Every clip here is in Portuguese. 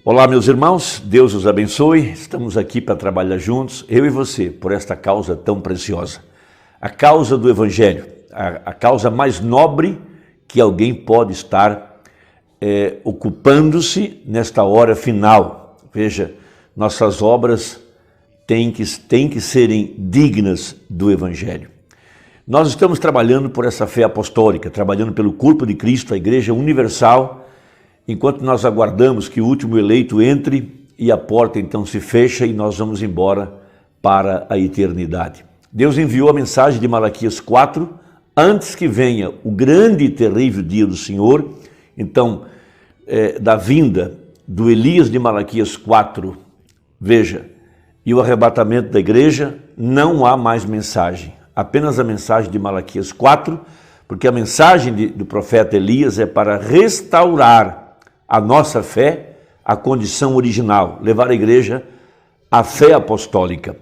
Olá, meus irmãos, Deus os abençoe. Estamos aqui para trabalhar juntos, eu e você, por esta causa tão preciosa. A causa do Evangelho, a causa mais nobre que alguém pode estar ocupando-se nesta hora final. Veja, nossas obras têm que serem dignas do Evangelho. Nós estamos trabalhando por essa fé apostólica, trabalhando pelo corpo de Cristo, a Igreja Universal, enquanto nós aguardamos que o último eleito entre e a porta então se fecha e nós vamos embora para a eternidade. Deus enviou a mensagem de Malaquias 4, antes que venha o grande e terrível dia do Senhor, então, da vinda do Elias de Malaquias 4, veja, e o arrebatamento da igreja, não há mais mensagem, apenas a mensagem de Malaquias 4, porque a mensagem do profeta Elias é para restaurar a nossa fé, a condição original, levar a igreja à fé apostólica.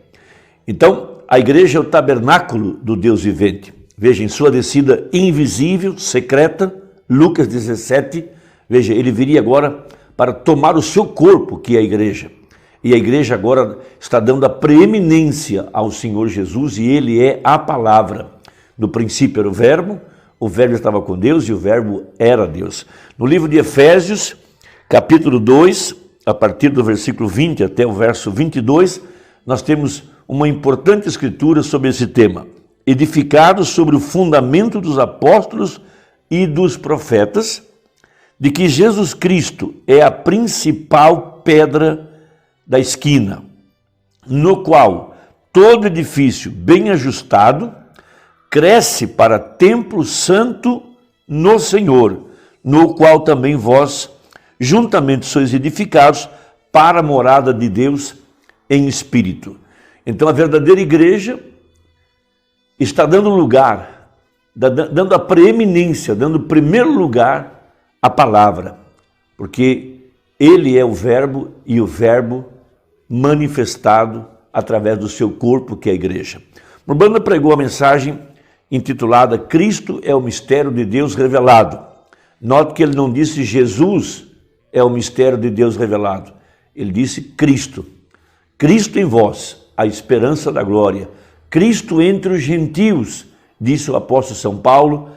Então, a igreja é o tabernáculo do Deus vivente. Veja, em sua descida invisível, secreta, Lucas 17, veja, ele viria agora para tomar o seu corpo, que é a igreja. E a igreja agora está dando a preeminência ao Senhor Jesus e ele é a palavra. No princípio era o verbo estava com Deus e o verbo era Deus. No livro de Efésios, capítulo 2, a partir do versículo 20 até o verso 22, nós temos uma importante escritura sobre esse tema. Edificados sobre o fundamento dos apóstolos e dos profetas, de que Jesus Cristo é a principal pedra da esquina, no qual todo edifício bem ajustado cresce para templo santo no Senhor, no qual também vós juntamente sois edificados para a morada de Deus em espírito. Então a verdadeira igreja está dando lugar, dando a preeminência, dando o primeiro lugar à palavra, porque ele é o verbo e o verbo manifestado através do seu corpo, que é a igreja. Urbano pregou a mensagem intitulada Cristo é o mistério de Deus revelado. Note que ele não disse Jesus é o mistério de Deus revelado. Ele disse Cristo. Cristo em vós, a esperança da glória. Cristo entre os gentios, disse o apóstolo São Paulo,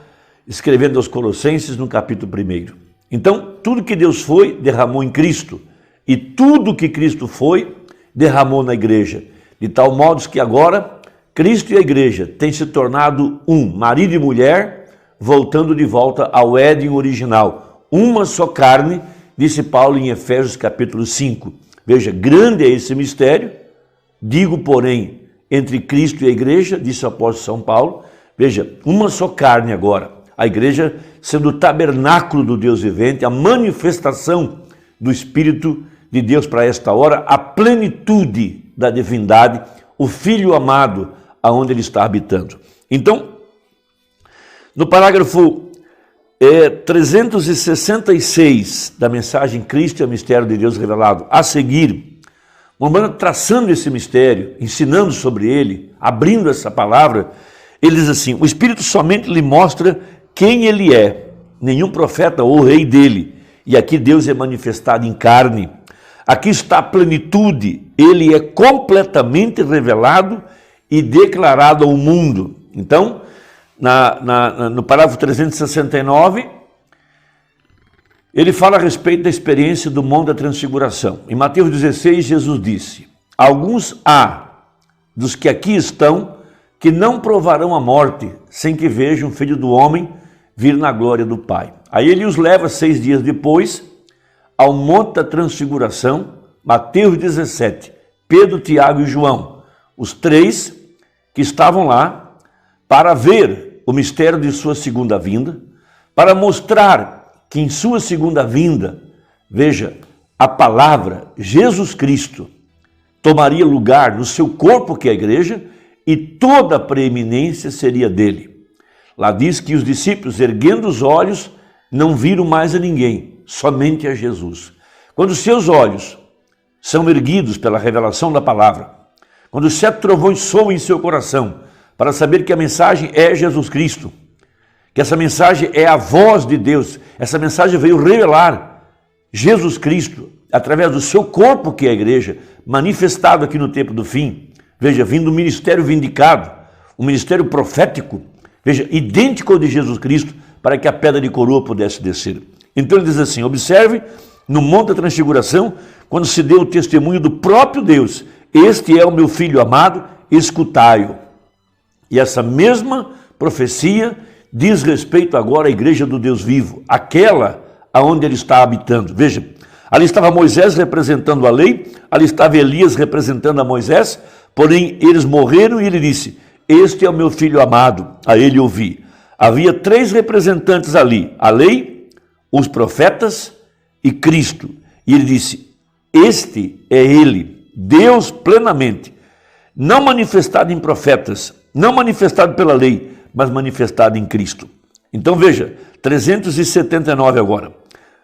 escrevendo aos Colossenses no capítulo 1. Então, tudo que Deus foi, derramou em Cristo. E tudo que Cristo foi, derramou na igreja. De tal modo que agora, Cristo e a igreja têm se tornado um, marido e mulher, voltando de volta ao Éden original. Uma só carne, disse Paulo em Efésios capítulo 5. Veja, grande é esse mistério, digo, porém, entre Cristo e a igreja, disse o apóstolo São Paulo. Veja, uma só carne agora. A igreja sendo o tabernáculo do Deus vivente, a manifestação do Espírito de Deus para esta hora, a plenitude da divindade, o Filho amado, aonde ele está habitando. Então, no parágrafo 366 da mensagem Cristo é o mistério de Deus revelado, a seguir, Urbano traçando esse mistério, ensinando sobre ele, abrindo essa palavra, ele diz assim, o Espírito somente lhe mostra quem ele é, nenhum profeta ou rei dele, e aqui Deus é manifestado em carne. Aqui está a plenitude, ele é completamente revelado e declarado ao mundo. Então, no parágrafo 369, ele fala a respeito da experiência do Monte da Transfiguração. Em Mateus 16, Jesus disse, alguns há dos que aqui estão que não provarão a morte sem que vejam o Filho do Homem vir na glória do Pai. Aí ele os leva 6 dias depois ao Monte da Transfiguração, Mateus 17, Pedro, Tiago e João, os 3 que estavam lá para ver o mistério de sua segunda vinda, para mostrar que em sua segunda vinda, veja, a palavra Jesus Cristo tomaria lugar no seu corpo, que é a igreja, e toda a preeminência seria dele. Lá diz que os discípulos, erguendo os olhos, não viram mais a ninguém, somente a Jesus. Quando seus olhos são erguidos pela revelação da palavra, quando os 7 trovões soam em seu coração, para saber que a mensagem é Jesus Cristo, que essa mensagem é a voz de Deus, essa mensagem veio revelar Jesus Cristo, através do seu corpo, que é a igreja, manifestado aqui no tempo do fim. Veja, vindo um ministério vindicado, um ministério profético, veja, idêntico ao de Jesus Cristo, para que a pedra de coroa pudesse descer. Então ele diz assim, observe, no Monte da Transfiguração, quando se deu o testemunho do próprio Deus, este é o meu filho amado, escutai-o. E essa mesma profecia diz respeito agora à igreja do Deus vivo, aquela aonde ele está habitando. Veja, ali estava Moisés representando a lei, ali estava Elias representando a Moisés, porém eles morreram e ele disse, este é o meu filho amado, a ele ouvi. Havia 3 representantes ali, a lei, os profetas e Cristo. E ele disse, este é ele, Deus plenamente, não manifestado em profetas, não manifestado pela lei, mas manifestado em Cristo. Então veja, 379 agora,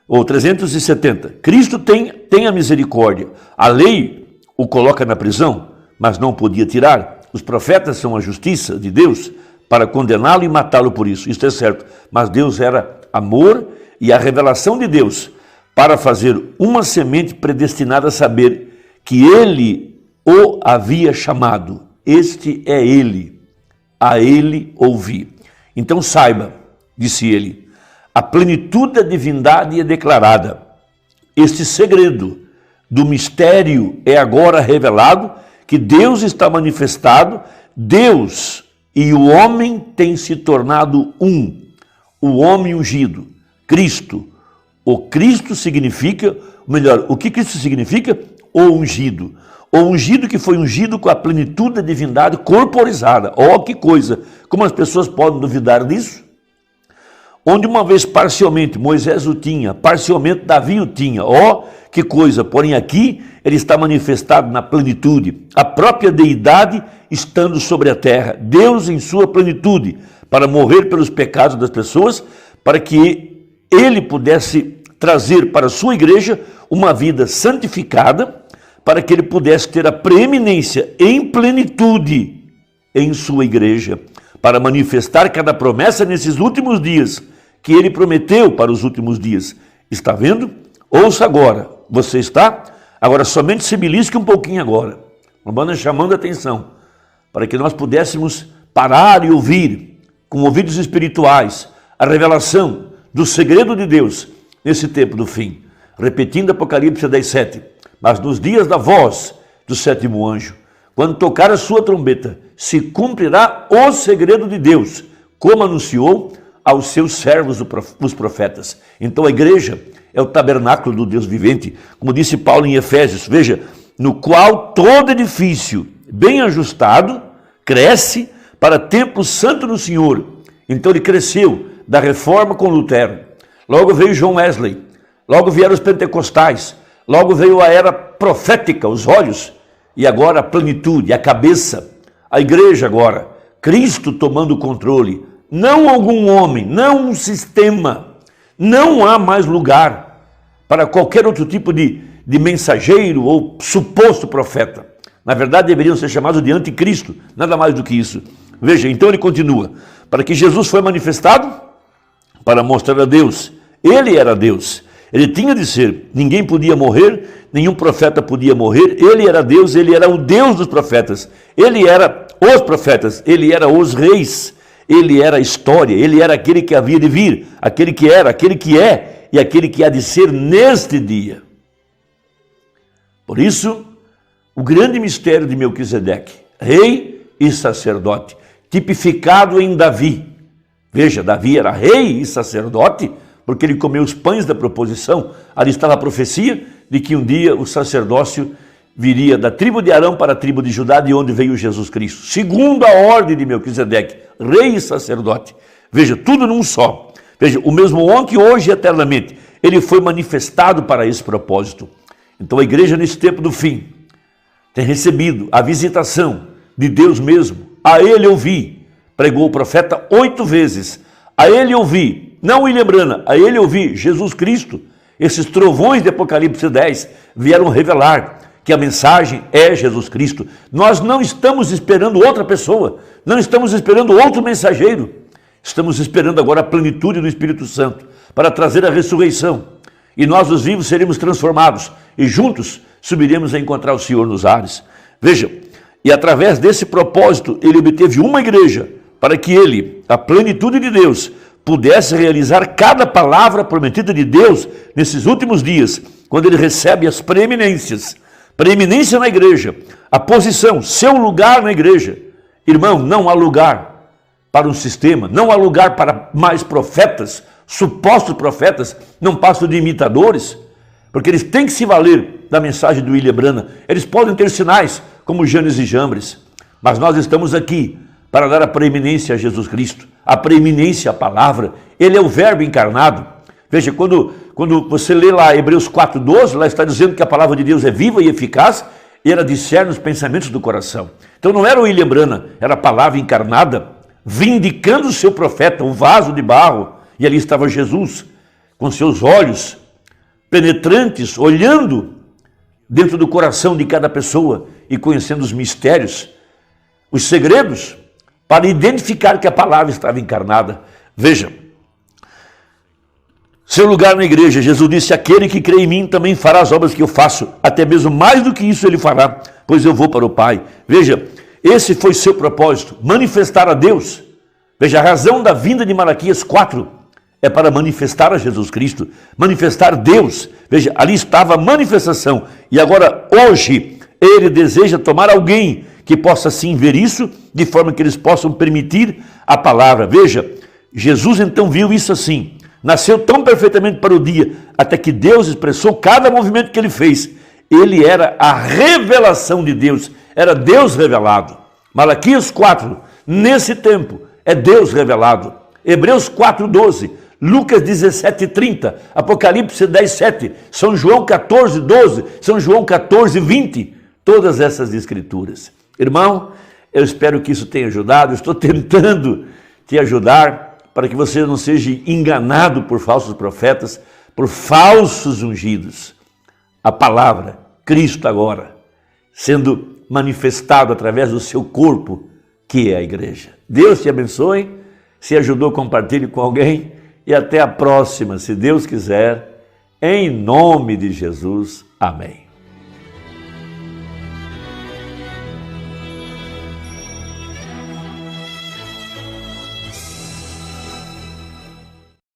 ou 370. Cristo tem a misericórdia. A lei o coloca na prisão, mas não podia tirar. Os profetas são a justiça de Deus para condená-lo e matá-lo por isso. Isso é certo. Mas Deus era amor e a revelação de Deus para fazer uma semente predestinada a saber que ele o havia chamado. Este é ele. A ele ouvi. Então saiba, disse ele, a plenitude da divindade é declarada. Este segredo do mistério é agora revelado, que Deus está manifestado, Deus e o homem têm se tornado um. O homem ungido, Cristo. O Cristo significa, melhor, o que Cristo significa? O ungido. O ungido que foi ungido com a plenitude da divindade corporizada. Oh, que coisa! Como as pessoas podem duvidar disso? Onde uma vez parcialmente Moisés o tinha, parcialmente Davi o tinha. Oh, que coisa! Porém aqui ele está manifestado na plenitude. A própria deidade estando sobre a terra. Deus em sua plenitude, para morrer pelos pecados das pessoas, para que ele pudesse trazer para a sua igreja uma vida santificada, para que ele pudesse ter a preeminência em plenitude em sua igreja, para manifestar cada promessa nesses últimos dias, que ele prometeu para os últimos dias. Está vendo? Ouça agora. Você está? Agora somente se belisque um pouquinho agora. Uma banda chamando a atenção, para que nós pudéssemos parar e ouvir, com ouvidos espirituais, a revelação do segredo de Deus nesse tempo do fim. Repetindo Apocalipse 10:7. Mas nos dias da voz do 7º anjo, quando tocar a sua trombeta, se cumprirá o segredo de Deus, como anunciou aos seus servos, os profetas. Então a igreja é o tabernáculo do Deus vivente, como disse Paulo em Efésios, veja, no qual todo edifício bem ajustado cresce para templo santo no Senhor. Então ele cresceu da reforma com Lutero, logo veio John Wesley, logo vieram os pentecostais, logo veio a era profética, os olhos, e agora a plenitude, a cabeça, a igreja agora, Cristo tomando o controle, não algum homem, não um sistema, não há mais lugar para qualquer outro tipo de mensageiro ou suposto profeta. Na verdade deveriam ser chamados de anticristo, nada mais do que isso. Veja, então ele continua, para que Jesus foi manifestado, para mostrar a Deus, ele era Deus. Ele tinha de ser, ninguém podia morrer, nenhum profeta podia morrer, ele era Deus, ele era o Deus dos profetas, ele era os profetas, ele era os reis, ele era a história, ele era aquele que havia de vir, aquele que era, aquele que é e aquele que há de ser neste dia. Por isso, o grande mistério de Melquisedeque, rei e sacerdote, tipificado em Davi. Veja, Davi era rei e sacerdote, porque ele comeu os pães da proposição. Ali estava a profecia de que um dia o sacerdócio viria da tribo de Arão para a tribo de Judá, de onde veio Jesus Cristo. Segundo a ordem de Melquisedeque, rei e sacerdote. Veja, tudo num só. Veja, o mesmo ontem, hoje e eternamente. Ele foi manifestado para esse propósito. Então a igreja nesse tempo do fim tem recebido a visitação de Deus mesmo. A ele eu vi, pregou o profeta 8 vezes. A ele eu vi, não William Branham, a ele eu vi, Jesus Cristo. Esses trovões de Apocalipse 10 vieram revelar que a mensagem é Jesus Cristo. Nós não estamos esperando outra pessoa, não estamos esperando outro mensageiro. Estamos esperando agora a plenitude do Espírito Santo para trazer a ressurreição. e nós, os vivos, seremos transformados e juntos subiremos a encontrar o Senhor nos ares. Veja, e através desse propósito, ele obteve uma igreja para que ele, a plenitude de Deus, pudesse realizar cada palavra prometida de Deus nesses últimos dias, quando ele recebe as preeminências. Preeminência na igreja, a posição, seu lugar na igreja. Irmão, não há lugar para um sistema, não há lugar para mais profetas, supostos profetas, não passam de imitadores, porque eles têm que se valer da mensagem do William Branham. Eles podem ter sinais, como Janes e Jambres, mas nós estamos aqui para dar a preeminência a Jesus Cristo, a preeminência à palavra. Ele é o verbo encarnado. Veja, quando você lê lá Hebreus 4:12, lá está dizendo que a palavra de Deus é viva e eficaz, e ela discerne os pensamentos do coração. Então não era o William Branham, era a palavra encarnada, vindicando o seu profeta, um vaso de barro, e ali estava Jesus, com seus olhos penetrantes, olhando dentro do coração de cada pessoa e conhecendo os mistérios, os segredos, para identificar que a palavra estava encarnada. Veja, seu lugar na igreja, Jesus disse: aquele que crê em mim também fará as obras que eu faço, até mesmo mais do que isso ele fará, pois eu vou para o Pai. Veja, esse foi seu propósito, manifestar a Deus. Veja, a razão da vinda de Malaquias 4 é para manifestar a Jesus Cristo, manifestar Deus. Veja, ali estava a manifestação, e agora, hoje, ele deseja tomar alguém que possa sim ver isso, de forma que eles possam permitir a palavra. Veja, Jesus então viu isso assim, nasceu tão perfeitamente para o dia, até que Deus expressou cada movimento que ele fez. Ele era a revelação de Deus, era Deus revelado. Malaquias 4, nesse tempo, é Deus revelado. Hebreus 4:12, Lucas 17:30, Apocalipse 10:7, São João 14:12, São João 14:20, todas essas escrituras. Irmão, eu espero que isso tenha ajudado, eu estou tentando te ajudar para que você não seja enganado por falsos profetas, por falsos ungidos. A palavra, Cristo agora, sendo manifestado através do seu corpo, que é a igreja. Deus te abençoe, se ajudou, compartilhe com alguém e até a próxima, se Deus quiser, em nome de Jesus. Amém.